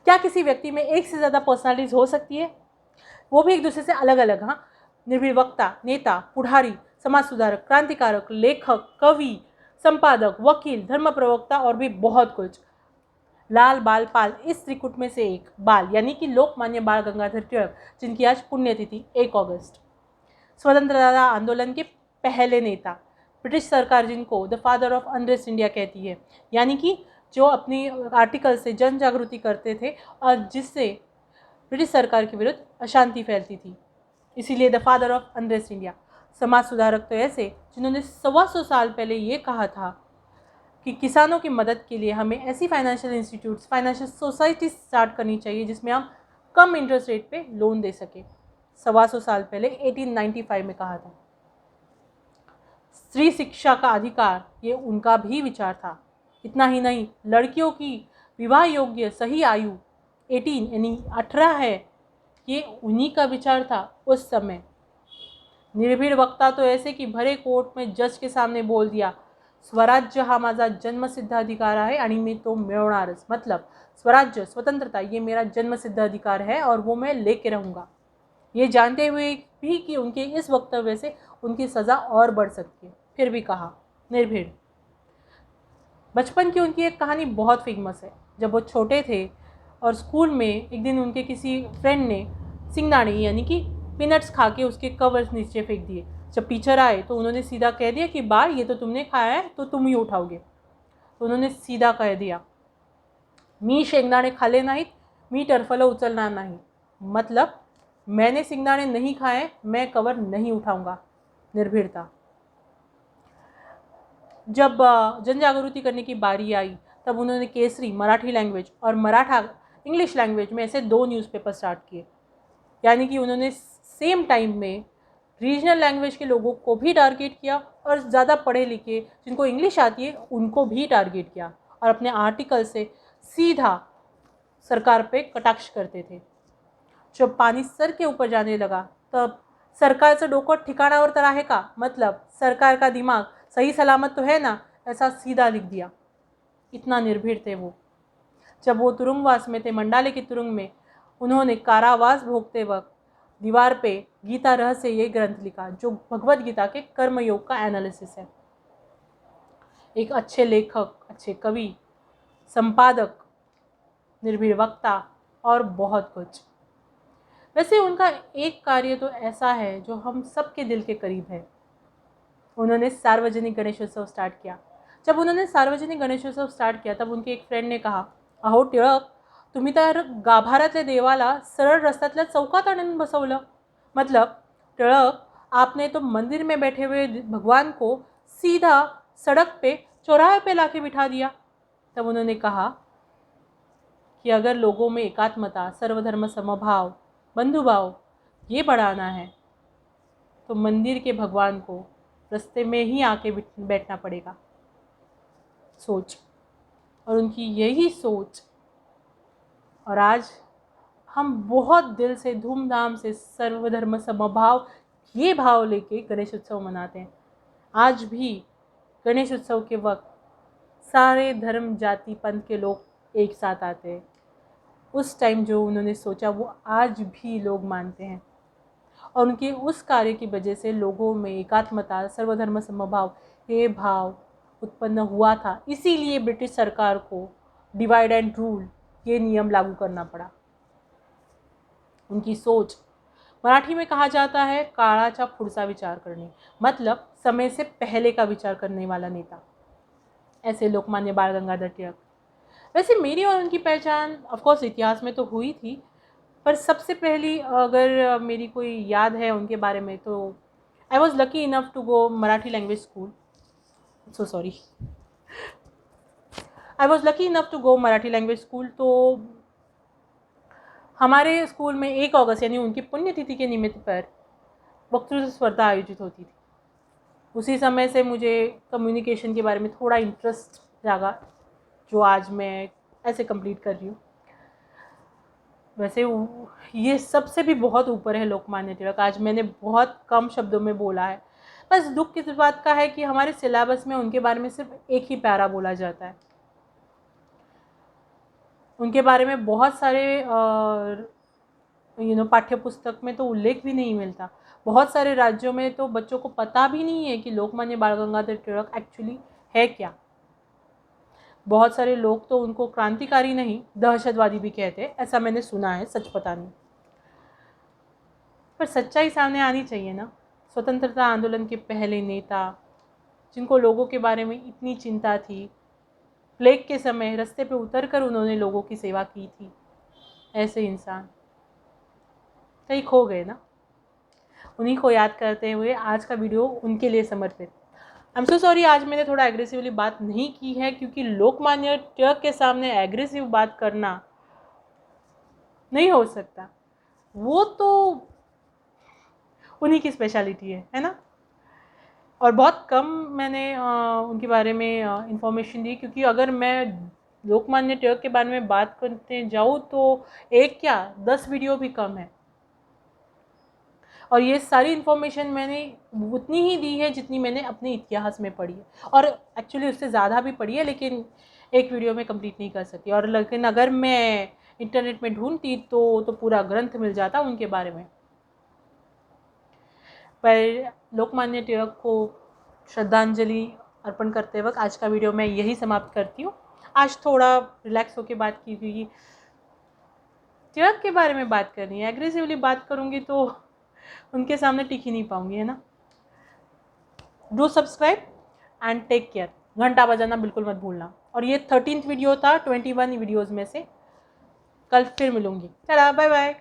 क्या किसी व्यक्ति में एक से ज़्यादा पर्सनालिटीज हो सकती है, वो भी एक दूसरे से अलग अलग? हाँ, निर्भीड वक्ता, नेता, पुढ़ारी, समाज सुधारक, क्रांतिकारक, लेखक, कवि, संपादक, वकील, धर्म प्रवक्ता और भी बहुत कुछ। लाल बाल पाल इस त्रिकुट में से एक, बाल यानी कि लोकमान्य बाल गंगाधर तिलक, जिनकी आज पुण्यतिथि 1 अगस्त। स्वतंत्रता आंदोलन के पहले नेता, ब्रिटिश सरकार जिनको the father of unrest India कहती है, यानी कि जो अपनी आर्टिकल से जन जागृति करते थे और जिससे ब्रिटिश सरकार के विरुद्ध अशांति फैलती थी, इसीलिए the father of unrest India. समाज सुधारक तो ऐसे जिन्होंने 125 साल पहले ये कहा था कि किसानों की मदद के लिए हमें ऐसी financial institutes, financial society start करनी चाहिए जिसमें हम कम इंटरेस्ट रेट पे लोन दे सके। 125 साल पहले 1895 में कहा था। स्त्री शिक्षा का अधिकार, ये उनका भी विचार था। इतना ही नहीं, लड़कियों की विवाह योग्य सही आयु 18 यानी 18 है, ये उन्हीं का विचार था उस समय। निर्भीड वक्ता तो ऐसे कि भरे कोर्ट में जज के सामने बोल दिया, स्वराज्य हा माझा जन्मसिद्ध अधिकार आहे आणि मी तो मिळवणारच। मतलब स्वराज्य, स्वतंत्रता ये मेरा जन्मसिद्ध अधिकार है और वो मैं लेके रहूँगा, ये जानते हुए भी कि उनके इस वक्तव्य से उनकी सज़ा और बढ़ सकती है, फिर भी कहा। निर्भीड। बचपन की उनकी एक कहानी बहुत फेमस है। जब वो छोटे थे और स्कूल में एक दिन उनके किसी फ्रेंड ने सिंगदाणे यानी कि पीनट्स खा के उसके कवर्स नीचे फेंक दिए। जब टीचर आए तो उन्होंने सीधा कह दिया कि बाल ये तो तुमने खाया है तो तुम ही उठाओगे। तो उन्होंने सीधा कह दिया, मी शेंगदाणे खाल्ले नाहीत, मी टरफलं उचलणार नाही। मतलब मैंने सिंगदाणे नहीं खाए, मैं कवर नहीं उठाऊंगा। निर्भीड़ता। जब जन जागृति करने की बारी आई तब उन्होंने केसरी मराठी लैंग्वेज और मराठा इंग्लिश लैंग्वेज में ऐसे 2 न्यूज़पेपर स्टार्ट किए, यानी कि उन्होंने सेम टाइम में रीजनल लैंग्वेज के लोगों को भी टारगेट किया और ज़्यादा पढ़े लिखे जिनको इंग्लिश आती है उनको भी टारगेट किया और अपने आर्टिकल से सीधा सरकार पे कटाक्ष करते थे। जब पानी सर के ऊपर जाने लगा तब सरकारचं डोकं ठिकाणावर तर आहे का, मतलब सरकार का दिमाग सही सलामत तो है ना, ऐसा सीधा लिख दिया। इतना निर्भीड थे वो। जब वो तुरुंगवास में थे, मंडाले के तुरुंग में, उन्होंने कारावास भोगते वक्त दीवार पे गीता रहस्य ये ग्रंथ लिखा जो भगवत गीता के कर्मयोग का एनालिसिस है। एक अच्छे लेखक, अच्छे कवि, संपादक, निर्भीड वक्ता और बहुत कुछ। वैसे उनका एक कार्य तो ऐसा है जो हम सबके दिल के करीब है। उन्होंने सार्वजनिक गणेशोत्सव स्टार्ट किया। जब उन्होंने सार्वजनिक गणेशोत्सव स्टार्ट किया तब उनके एक फ्रेंड ने कहा, अहो टिळक, तुम्ही तर गाभाऱ्यातल्या देवाला सरळ रस्त्यातल्या चौकात आणून बसवलं। मतलब टिळक, आपने तो मंदिर में बैठे हुए भगवान को सीधा सड़क पे चौराहे पे लाके बिठा दिया। तब उन्होंने कहा कि अगर लोगों में एकात्मता, सर्वधर्म समभाव, बंधुभाव ये बढ़ाना है तो मंदिर के भगवान को रास्ते में ही आके बैठना पड़ेगा। सोच, और उनकी यही सोच, और आज हम बहुत दिल से धूमधाम से सर्वधर्म समभाव ये भाव लेके गणेश उत्सव मनाते हैं। आज भी गणेश उत्सव के वक्त सारे धर्म, जाति, पंथ के लोग एक साथ आते हैं। उस टाइम जो उन्होंने सोचा वो आज भी लोग मानते हैं और उनके उस कार्य की वजह से लोगों में एकात्मता, सर्वधर्म समभाव ये भाव उत्पन्न हुआ था। इसीलिए ब्रिटिश सरकार को डिवाइड एंड रूल ये नियम लागू करना पड़ा। उनकी सोच, मराठी में कहा जाता है काळाच्या पुढचा विचार करणे, मतलब समय से पहले का विचार करने वाला नेता। ऐसे लोकमान्य बाल गंगाधर तिलक। वैसे मेरी और उनकी पहचान ऑफकोर्स इतिहास में तो हुई थी, पर सबसे पहली अगर मेरी कोई याद है उनके बारे में तो I was lucky enough to go Marathi language school. So sorry, I was lucky enough to go Marathi language school. तो हमारे स्कूल में 1 अगस्त यानी उनकी पुण्यतिथि के निमित्त पर वक्तृत्व स्पर्धा आयोजित होती थी। उसी समय से मुझे कम्युनिकेशन के बारे में थोड़ा इंटरेस्ट जागा जो आज मैं ऐसे कंप्लीट कर रही हूँ। वैसे ये सबसे भी बहुत ऊपर है लोकमान्य तिलक। आज मैंने बहुत कम शब्दों में बोला है। बस दुख किस बात का है कि हमारे सिलेबस में उनके बारे में सिर्फ एक ही पैरा बोला जाता है। उनके बारे में बहुत सारे पाठ्य पुस्तक में तो उल्लेख भी नहीं मिलता। बहुत सारे राज्यों में तो बच्चों को पता भी नहीं है कि लोकमान्य बाल गंगाधर तिलक एक्चुअली है क्या। बहुत सारे लोग तो उनको क्रांतिकारी नहीं, दहशतवादी भी कहते हैं, ऐसा मैंने सुना है, सच पता नहीं। पर सच्चाई सामने आनी चाहिए ना। स्वतंत्रता आंदोलन के पहले नेता, जिनको लोगों के बारे में इतनी चिंता थी, प्लेग के समय रास्ते पे उतरकर उन्होंने लोगों की सेवा की थी, ऐसे इंसान कहीं खो गए ना। उन्हीं को याद करते हुए आज का वीडियो उनके लिए समर्पित। आई एम सो सॉरी, आज मैंने थोड़ा एग्रेसिवली बात नहीं की है, क्योंकि लोकमान्य तिलक के सामने एग्रेसिव बात करना नहीं हो सकता। वो तो उन्हीं की स्पेशलिटी है ना। और बहुत कम मैंने उनके बारे में इंफॉर्मेशन दी, क्योंकि अगर मैं लोकमान्य तिलक के बारे में बात करते जाऊँ तो एक क्या 10 वीडियो भी कम है। और ये सारी इन्फॉर्मेशन मैंने उतनी ही दी है जितनी मैंने अपने इतिहास में पढ़ी है, और एक्चुअली उससे ज़्यादा भी पढ़ी है, लेकिन एक वीडियो में कंप्लीट नहीं कर सकी। और लेकिन अगर मैं इंटरनेट में ढूंढती तो पूरा ग्रंथ मिल जाता उनके बारे में। पर लोकमान्य तिलक को श्रद्धांजलि अर्पण करते वक्त आज का वीडियो मैं यही समाप्त करती हूँ। आज थोड़ा रिलैक्स होकर बात की, क्योंकि तिलक के बारे में बात करनी है। एग्रेसिवली बात करूँगी तो उनके सामने टिक ही नहीं पाऊंगी, है ना। Do subscribe and take care. घंटा बजाना बिल्कुल मत भूलना। और ये 13th वीडियो था 21 वीडियोज़ में से। कल फिर मिलूंगी। चला, बाय बाय।